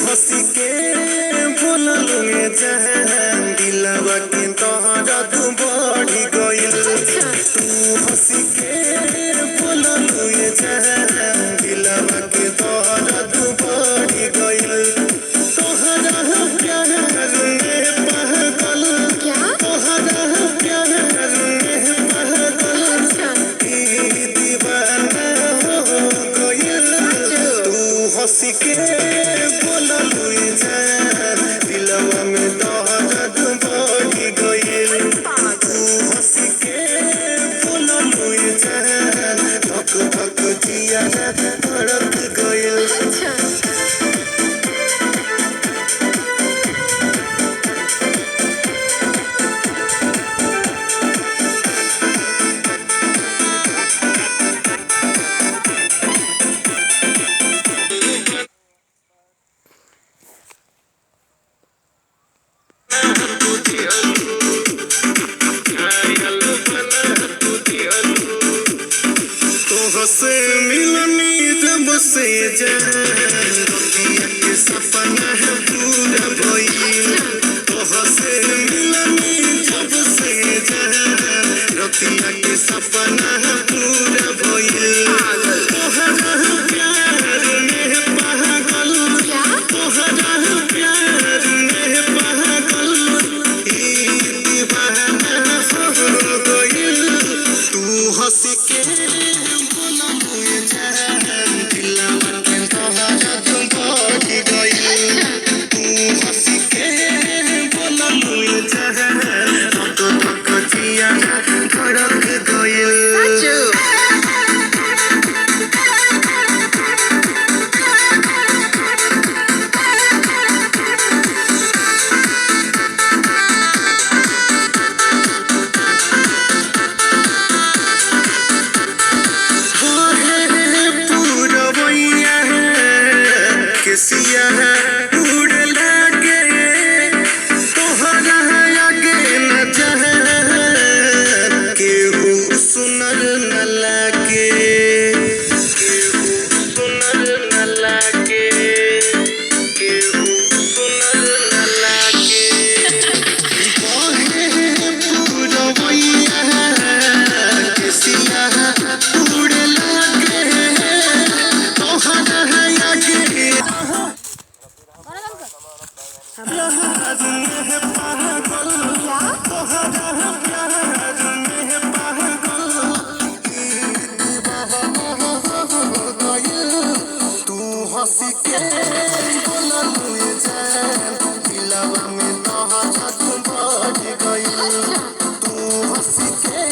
हंसी के बोललुए जहां दिलवा के दर्द बढ़ी गइल तू हंसी के बोललुए जहां दिलवा के दर्द बढ़ी गइल तोहरा प्यार में पागल तोहरा प्यार में पागल ई दीवाना हो गइल तू हंसी के बोललुए जहां दिलवा में दर्द बढ़ी गइल तू हंसी के बोललुए जहां धक धक जिया धड़क गइल तोहसे मिलनी जब से रतिया के सपना है पूरा भइल तोहसे मिलनी जब से रतिया के सपना है पूरा भइल तोहरा प्यार में पागल तोहरा प्यार में पागल ई दीवाना हो गइल तू हंसी के बोललुए जहां दिलवा के दर्द बढ़ी गइल तू हंसी के बोललुए जहां धक धक जिया धड़क गइल सिया उड़ लागे तोहरा आगे न जहां केहू सुनर न लागे केहू सुनर न लागे केहू सुनर न लागे बहे पुरवैया के सिया उड़ लागे तोहरा आगे तू हंसी के बोललुए जहां दिलवा में दर्द बढ़ी गइल तू हंसी के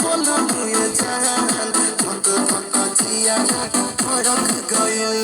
बोललुए जहां धक धक जिया धड़क गइल